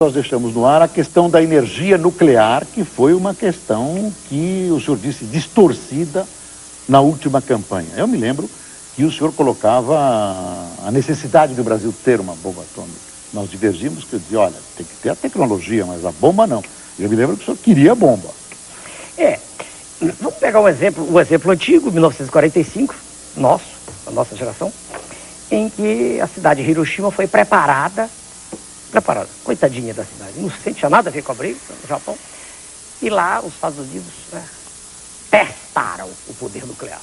Nós deixamos no ar a questão da energia nuclear, que foi uma questão que o senhor disse distorcida na última campanha. Eu me lembro que o senhor colocava a necessidade do Brasil ter uma bomba atômica. Nós divergimos, que eu dizia, olha, tem que ter a tecnologia, mas a bomba não. Eu me lembro que o senhor queria a bomba. Vamos pegar um exemplo antigo, 1945, a nossa geração, em que a cidade de Hiroshima foi preparada, coitadinha da cidade, não tinha nada a ver com a briga no Japão, e lá os Estados Unidos testaram o poder nuclear.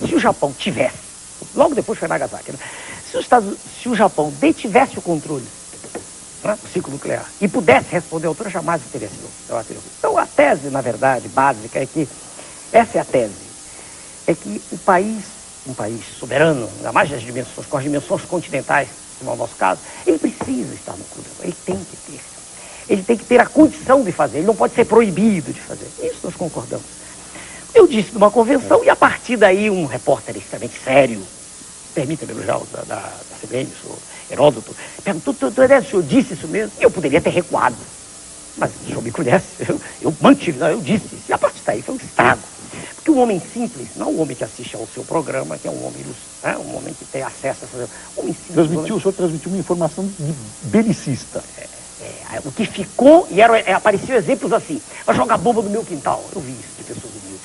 Se o Japão tivesse, logo depois foi Nagasaki, né? Se o Japão detivesse o controle do ciclo nuclear e pudesse responder à altura, jamais teria sido. Então a tese, na verdade, básica é que, essa é a tese, é que um país soberano, ainda mais das dimensões, com as dimensões continentais, como é o nosso caso, ele precisa estar no clube, ele tem que ter. Ele tem que ter a condição de fazer, ele não pode ser proibido de fazer. Isso nós concordamos. Eu disse numa convenção, e a partir daí um repórter extremamente sério, permita-me elogiar da CBN, o Heródoto, perguntou, o senhor disse isso mesmo? E eu poderia ter recuado. Mas o senhor me conhece, eu mantive, eu disse isso. E a partir daí foi um estrago. Porque um homem simples, não um homem que assiste ao seu programa, que é um homem ilustre, um homem que tem acesso a fazer. Homem simples. O senhor transmitiu uma informação de belicista. O que ficou, e apareciam exemplos assim, vai jogar bomba no meu quintal. Eu vi isso de pessoas humildes.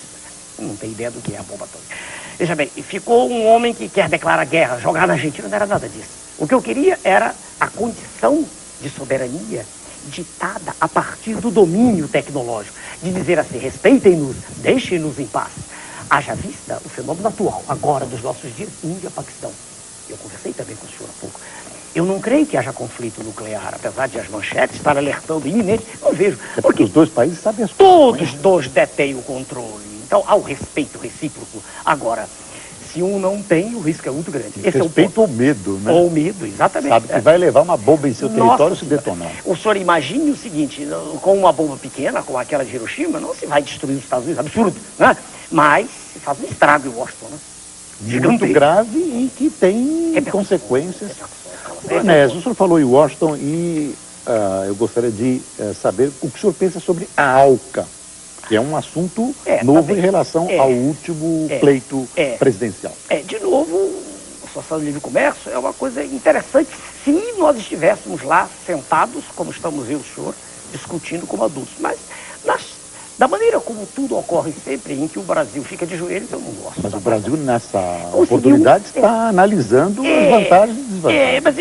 Não tem ideia do que é a bomba atômica. Veja bem, ficou um homem que quer declarar guerra, jogar na Argentina, não era nada disso. O que eu queria era a condição de soberania ditada a partir do domínio tecnológico, de dizer assim, respeitem-nos, deixem-nos em paz. Haja vista o fenômeno atual, agora dos nossos dias, Índia, Paquistão. Eu conversei também com o senhor há pouco. Eu não creio que haja conflito nuclear, apesar de as manchetes estarem alertando iminente, não vejo. Porque os dois países sabem as coisas. Todos dois detêm o controle. Então há o respeito recíproco. Agora, se um não tem, o risco é muito grande. Esse respeito ou medo, né? Ou medo, exatamente. Sabe que vai levar uma bomba em seu território se detonar. O senhor imagine o seguinte, com uma bomba pequena, como aquela de Hiroshima, não se vai destruir os Estados Unidos, absurdo, né? Mas se faz um estrago em Washington, né? Muito grave e que tem consequências. Onésio, o senhor falou em Washington e eu gostaria de saber o que o senhor pensa sobre a ALCA, que é um assunto novo em relação ao último pleito presidencial. De novo, a Associação de Livre Comércio é uma coisa interessante se nós estivéssemos lá sentados, como estamos eu e o senhor, discutindo como adultos. Mas da maneira como tudo ocorre sempre, em que o Brasil fica de joelhos, eu não gosto. Mas o Brasil, nessa oportunidade, está analisando as vantagens e desvantagens. Mas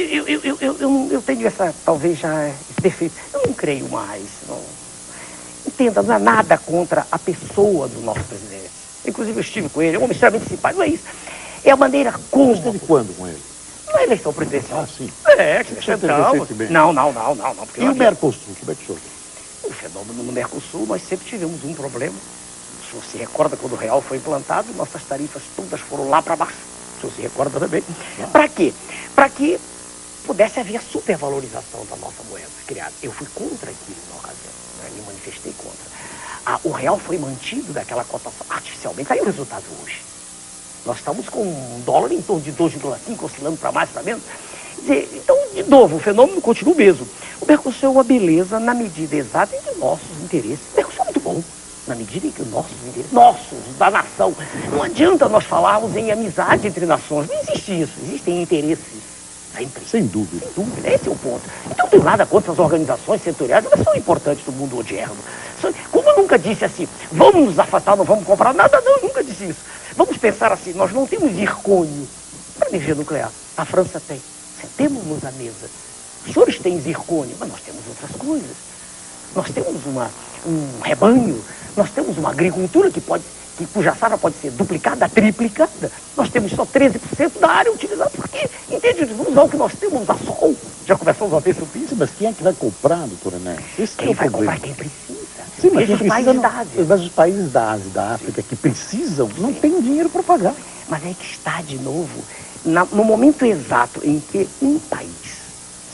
eu tenho talvez já esse defeito. Eu não creio mais. Entenda, não é nada contra a pessoa do nosso presidente. Inclusive eu estive com ele, é um homem extremamente simpático, não é isso. É a maneira como... Você esteve quando com ele? Na eleição presidencial. Ah, sim. Não. E o Mercosul, como é que o senhor vê? O fenômeno no Mercosul, nós sempre tivemos um problema. O senhor se recorda quando o real foi implantado, nossas tarifas todas foram lá para baixo. O senhor se recorda também. Para quê? Para que pudesse haver a supervalorização da nossa moeda criada. Eu fui contra aquilo na ocasião, me manifestei contra. O real foi mantido daquela cotação artificialmente. Aí o resultado hoje. Nós estamos com um dólar em torno de 2,5, oscilando para mais, para menos. Então, de novo, o fenômeno continua o mesmo. O Mercosul é uma beleza na medida exata entre nossos interesses. O Mercosul é muito bom, na medida em que nossos interesses, da nação. Não adianta nós falarmos em amizade entre nações. Não existe isso. Existem interesses. Sempre. Sem dúvida. Sem dúvida. Esse é o ponto. Então, não tenho nada contra as organizações setoriais, elas são importantes do mundo moderno. Como eu nunca disse assim, vamos nos afastar, não vamos comprar nada, não, eu nunca disse isso. Vamos pensar assim, nós não temos zircônio para energia nuclear. A França tem. Sentemos-nos à mesa. Os senhores têm zircônio, mas nós temos outras coisas. Nós temos um rebanho, nós temos uma agricultura cuja safra pode ser duplicada, triplicada. Nós temos só 13% da área utilizada. Porque, entende? Vamos usar o que nós temos a sol. Já começamos a ver sobre isso. Mas quem é que vai comprar, doutora Néia? Quem vai comprar? Quem precisa. Sim, mas os países da Ásia. Mas os países da Ásia e da África que precisam, não têm dinheiro para pagar. Mas é que está de novo, no momento exato em que um país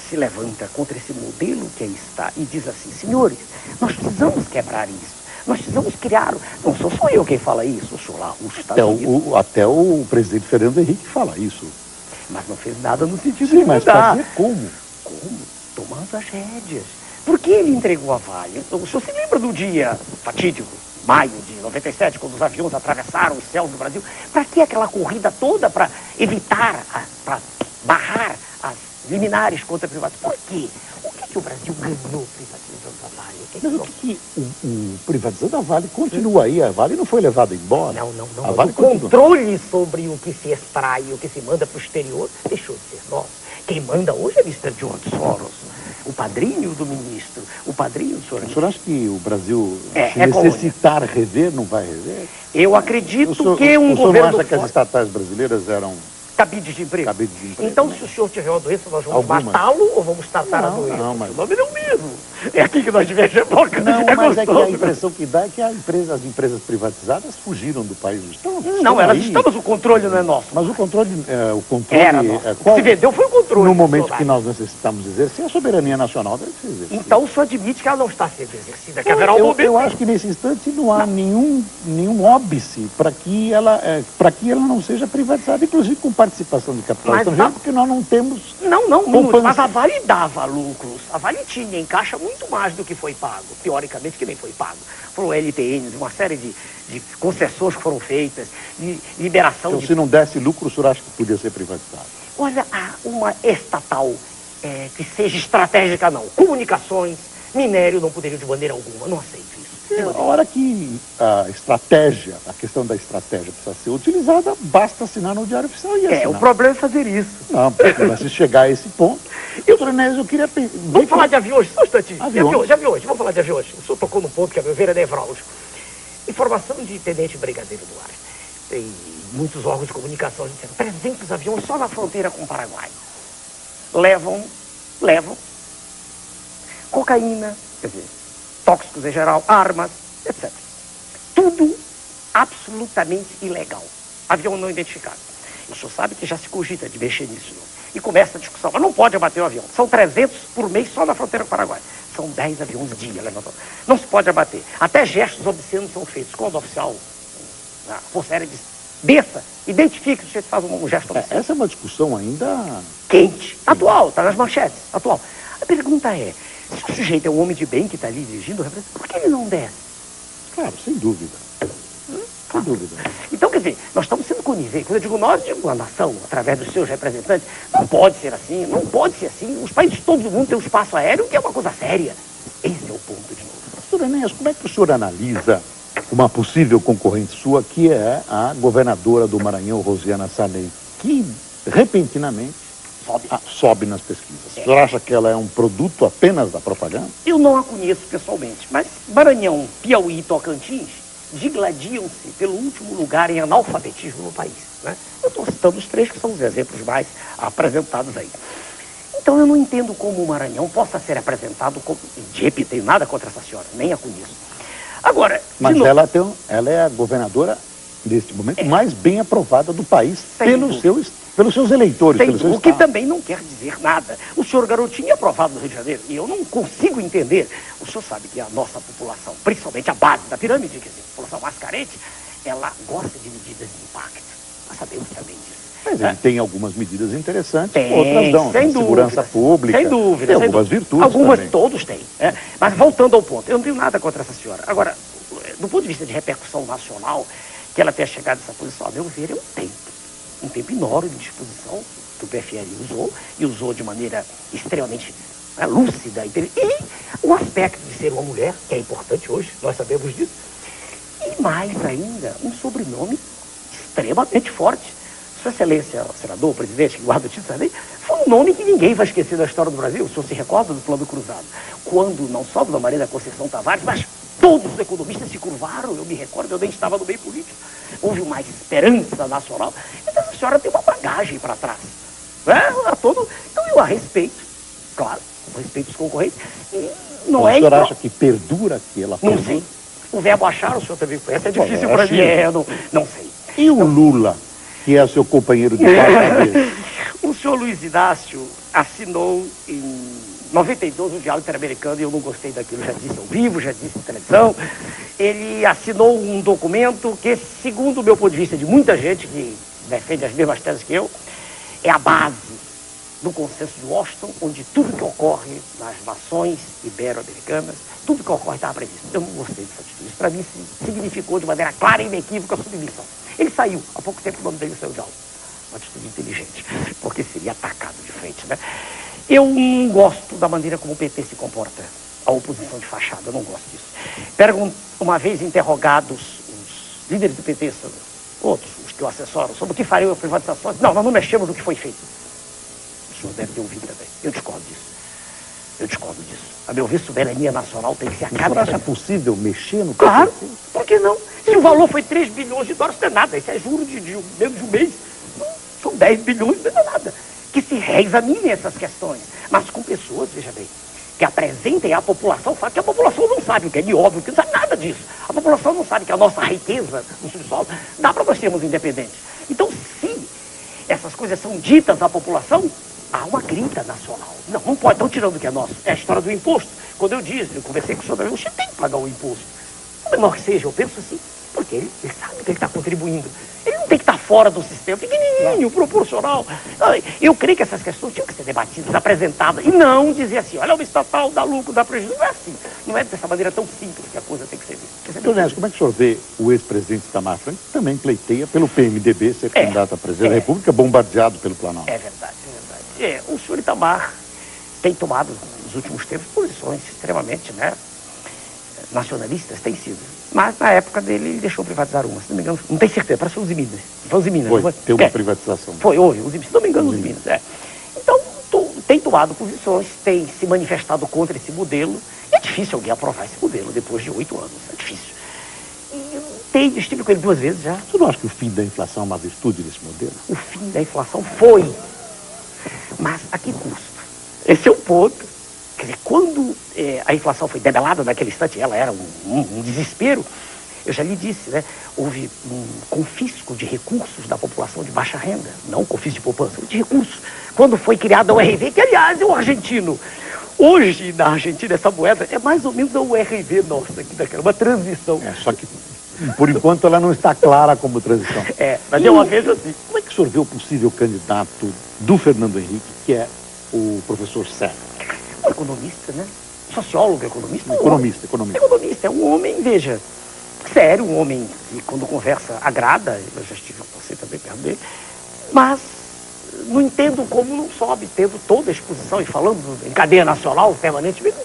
se levanta contra esse modelo que aí está e diz assim, senhores, nós precisamos quebrar isso. Nós precisamos criar... Não sou só eu quem fala isso, sou lá os Estados Unidos. Até o presidente Fernando Henrique fala isso. Mas não fez nada no sentido de mudar. Mas fazer como? Como? Tomando as rédeas. Por que ele entregou a Vale? O senhor se lembra do dia fatídico, maio de 97, quando os aviões atravessaram os céus do Brasil? Para que aquela corrida toda? Para evitar, para barrar as liminares contra a privatização? Por quê? O que o Brasil ganhou privatizando a Vale? Mas o que o privatizando a Vale continua aí? A Vale não foi levada embora? Não. A Vale O controle sobre o que se extrai e o que se manda para o exterior deixou de ser nosso. Quem manda hoje é Mr. George Soros, o padrinho do ministro, o padrinho do senhor. O senhor acha que o Brasil, se é necessitar rever, não vai rever? Eu acredito que um o senhor governo não acha que as estatais brasileiras eram cabide de emprego? cabide de emprego? Então, se o senhor tiver uma doença, nós vamos Algumas. matá-lo ou vamos tratar a Não, doença? não, mas- O nome é o mesmo. É aqui que nós divergimos. Não, mas é que a gostoso. impressão que dá é que as empresas privatizadas fugiram do país. Não, elas aí. estão, mas o controle não é nosso. Mas o controle Era nosso. qual- Se vendeu foi o controle. no momento senhor que Vale. nós necessitamos exercer, a soberania nacional deve ser exercida. Então, o senhor admite que ela não está sendo exercida, que haverá um eu momento... acho que nesse instante não há nenhum óbice para que ela não seja privatizada, inclusive com participação de capital Mas estrangeiro, a- porque nós não temos. Não, Poupança. mas a Vale dava lucros. A Vale tinha em caixa muito mais do que foi pago, teoricamente que nem foi pago. Foram LTNs, uma série de concessões que foram feitas, de liberação Então, de... se não desse lucro, o senhor acha que podia ser privatizado? Olha, uma estatal que seja estratégica, não. Comunicações, minério, não poderiam de maneira alguma. Não aceito isso. De A maneira- hora que a questão da estratégia precisa ser utilizada, basta assinar no Diário Oficial e assinar. o problema é fazer isso. Não, porque mas se chegar a esse ponto, doutor Enéas, eu queria ver Vamos falar de aviões, só um instantinho. Aviões. De aviões, vamos falar de aviões. O senhor tocou num ponto que, a meu ver, é nevrálgico. Informação de Tenente Brigadeiro do Ar. Tem muitos órgãos de comunicação dizendo 300 aviões só na fronteira com o Paraguai. Levam cocaína, quer dizer, tóxicos em geral, armas, etc. Tudo absolutamente ilegal. Avião não identificado. O senhor sabe que já se cogita de mexer nisso, não? E começa a discussão. Mas não pode abater o avião. São 300 por mês só na fronteira com o Paraguai. São 10 aviões dia levantando. Não se pode abater. Até gestos obscenos são feitos. Quando o oficial, a Força Aérea diz, desça, identifique se o sujeito faz um gesto obsceno. Essa é uma discussão ainda. Quente. Atual, está nas manchetes. Atual. A pergunta é, se o sujeito é um homem de bem que está ali dirigindo, por que ele não desce? Claro, sem dúvida. Sem dúvida. Então, quer dizer, nós estamos sendo coniventes. Quando eu digo nós, digo a nação, através dos seus representantes. Não pode ser assim, não pode ser assim. Os países todo mundo têm um espaço aéreo, que é uma coisa séria. Esse é o ponto de novo. Doutor Enéas, como é que o senhor analisa uma possível concorrente sua, que é a governadora do Maranhão, Rosiana Sarney, que repentinamente sobe nas pesquisas? O senhor acha que ela é um produto apenas da propaganda? Eu não a conheço pessoalmente, mas Maranhão, Piauí e Tocantins digladiam-se pelo último lugar em analfabetismo no país, né? Eu estou citando os três que são os exemplos mais apresentados aí. Então eu não entendo como o Maranhão possa ser apresentado como... De repente, tenho nada contra essa senhora, nem a conheço. Agora... Mas de novo, ela é a governadora, neste momento, mais bem aprovada do país Sem dúvida. pelos seus eleitores, sem pelos seus dúvida, o que estados. também não quer dizer nada. O senhor Garotinho é aprovado no Rio de Janeiro e eu não consigo entender. O senhor sabe que a nossa população, principalmente a base da pirâmide, quer dizer, a população mais carente, ela gosta de medidas de impacto. Nós sabemos também disso. Mas ele tem algumas medidas interessantes, Tem, outras não. sem Tem segurança dúvida, pública. sem dúvida. Tem sem algumas dúvida. virtudes Algumas também. todos têm. Mas voltando ao ponto, eu não tenho nada contra essa senhora. Agora, do ponto de vista de repercussão nacional, que ela tenha chegado nessa posição, a meu ver, é um tempo enorme de disposição que o PFL usou, e usou de maneira extremamente lúcida. E o aspecto de ser uma mulher, que é importante hoje, nós sabemos disso, e mais ainda, um sobrenome extremamente forte. Sua Excelência, o senador, o presidente, que guarda o título também, foi um nome que ninguém vai esquecer da história do Brasil. O senhor se recorda do Plano Cruzado? Quando não só Dona Maria da Conceição Tavares, mas todos os economistas se curvaram, eu me recordo, eu nem estava no meio político. Houve uma esperança nacional. Então a senhora tem uma bagagem para trás. Então eu a respeito, claro, respeito os concorrentes. E não O senhor acha que perdura que ela Não perdura? sei. O verbo achar, o senhor também conhece, é difícil Bom, para acho mim. que- Não sei. E o Lula, que é seu companheiro de pasta dele? O senhor Luiz Inácio assinou em 92 o Diálogo Interamericano e eu não gostei daquilo, já disse ao vivo, já disse em televisão. Ele assinou um documento que, segundo o meu ponto de vista, de muita gente que defende as mesmas teses que eu, é a base do Consenso de Washington, onde tudo que ocorre nas nações ibero-americanas, tudo que ocorre estava previsto. Eu não gostei dessa atitude. Isso, para mim, significou de maneira clara e inequívoca a submissão. Ele saiu. Há pouco tempo o nome dele saiu de aula. Uma atitude inteligente, porque seria atacado de frente, né? Eu não gosto da maneira como o PT se comporta. A oposição de fachada, eu não gosto disso. Uma vez interrogados os líderes do PT, outros, os que o assessoram, sobre o que fariam a privatização, não, nós não mexemos no que foi feito. O senhor deve ter ouvido também. Eu discordo disso. Eu discordo disso. A meu ver, soberania nacional tem que ser a cada... O senhor acha possível mexer no... Claro, por que não? Se o valor foi 3 bilhões de dólares, não é nada. Isso é juro de menos de um mês. São 10 bilhões, não é nada. Que se reexaminem essas questões. Mas com pessoas, veja bem, que apresentem à população o fato que a população não sabe o que é de óbvio, que não sabe nada disso. A população não sabe que a nossa riqueza no subsolo dá para nós sermos independentes. Então, se essas coisas são ditas à população, há uma grita nacional. Não, não pode, estão tirando o que é nosso. É a história do imposto. Quando eu disse, eu conversei com o senhor também, você tem que pagar o imposto. O menor que seja, eu penso assim, porque ele sabe que ele está contribuindo. Ele não tem que estar fora do sistema, pequenininho, proporcional. Eu creio que essas questões tinham que ser debatidas, apresentadas, e não dizer assim, olha, o estatal dá lucro, dá prejuízo. Não é assim. Não é dessa maneira tão simples que a coisa tem que ser vista. Doutor Nécio, como é que o senhor vê o ex-presidente Itamar Franco, que também pleiteia pelo PMDB ser candidato a presidente da República, bombardeado pelo Planalto? É verdade, é verdade. O senhor Itamar tem tomado, nos últimos tempos, posições extremamente, né, nacionalistas, tem sido. Mas na época dele, ele deixou privatizar uma, se não me engano, não tenho certeza, parece que foi os Minas. Foi os Minas. Foi, tem uma privatização. Houve, se não me engano, os Minas. Então, tem tomado posições, tem se manifestado contra esse modelo. E é difícil alguém aprovar esse modelo depois de 8 anos, é difícil. E estive com ele 2 vezes já. Você não acha que o fim da inflação é uma virtude desse modelo? O fim da inflação foi. Mas a que custo? Esse é o ponto. Quer dizer, quando a inflação foi debelada naquele instante, ela era um desespero, eu já lhe disse, né? Houve um confisco de recursos da população de baixa renda, não confisco de poupança, de recursos. Quando foi criada a URV, que aliás é o argentino. Hoje, na Argentina, essa moeda é mais ou menos a URV nossa aqui daquela, uma transição. Só que, por enquanto, ela não está clara como transição. Mas eu uma vez assim. Como é que o senhor vê o possível candidato do Fernando Henrique, que é o professor Serra? Um economista, né? Sociólogo, economista. Economista. Economista, é um homem, veja, sério, um homem que quando conversa agrada, eu já estive você também perto dele, mas não entendo como não sobe, tendo toda a exposição e falando em cadeia nacional permanentemente.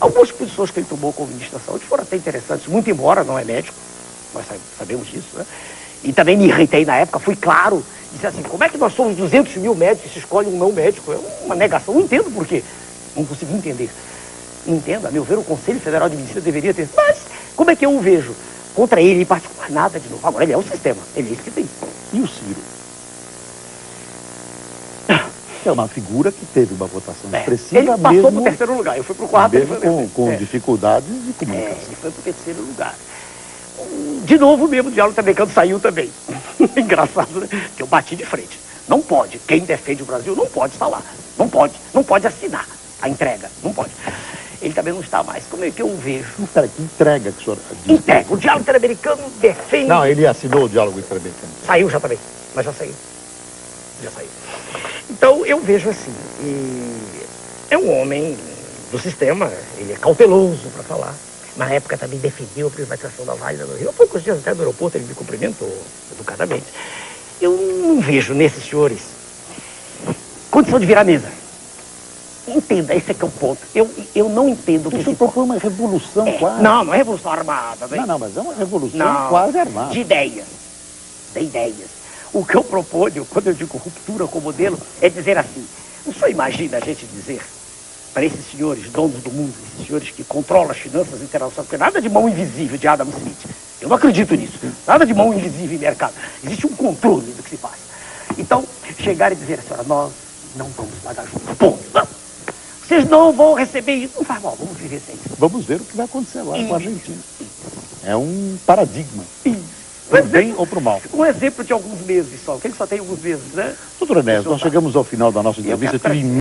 Algumas posições que ele tomou como ministro da Saúde foram até interessantes, muito embora não é médico, nós sabemos disso, né? E também me irritei na época, fui claro, disse assim, como é que nós somos 200 mil médicos e se escolhe um não médico? É uma negação, não entendo por quê. Não consegui entender. Não entendo, a meu ver, o Conselho Federal de Medicina deveria ter... Mas, como é que eu o vejo? Contra ele, em particular, nada de novo. Agora, ele é o sistema, ele é isso que tem. E o Ciro? É uma figura que teve uma votação expressiva. Ele passou para o 3º lugar, eu fui para o 4º. Mesmo com dificuldades de comunicação. Ele foi para o 3º lugar. De novo, mesmo o diálogo americano saiu também. Engraçado, né? Que eu bati de frente. Não pode. Quem defende o Brasil não pode estar lá. Não pode assinar a entrega. Não pode. Ele também não está mais. Como é que eu o vejo? Que entrega que o senhor diz? Entrega. O diálogo interamericano defende... Não, ele assinou o diálogo interamericano. Saiu já também. Mas já saiu. Então, eu vejo assim. É um homem do sistema. Ele é cauteloso para falar. Na época também defendeu a privatização da Vale do Rio. Há poucos dias até no aeroporto ele me cumprimentou educadamente. Eu não vejo nesses senhores condição de virar mesa. Entenda, esse é que é o ponto. Eu não entendo que... O senhor propõe uma revolução quase. Não é revolução armada. Não, mas é uma revolução quase armada. De ideias. O que eu proponho, quando eu digo ruptura com o modelo, é dizer assim, o senhor imagina a gente dizer para esses senhores, donos do mundo, esses senhores que controlam as finanças internacionais, porque nada de mão invisível de Adam Smith. Eu não acredito nisso. Nada de mão invisível em mercado. Existe um controle do que se passa. Então, chegar e dizer, senhora, nós não vamos pagar juros. Ponto. Não. Vocês não vão receber isso. Não faz mal, vamos viver sem isso. Vamos ver o que vai acontecer lá com a Argentina. É um paradigma. Pro bem ou pro mal. Um exemplo de alguns meses só, que ele só tem alguns meses, né? Doutor Nécio, nós chegamos ao final da nossa entrevista.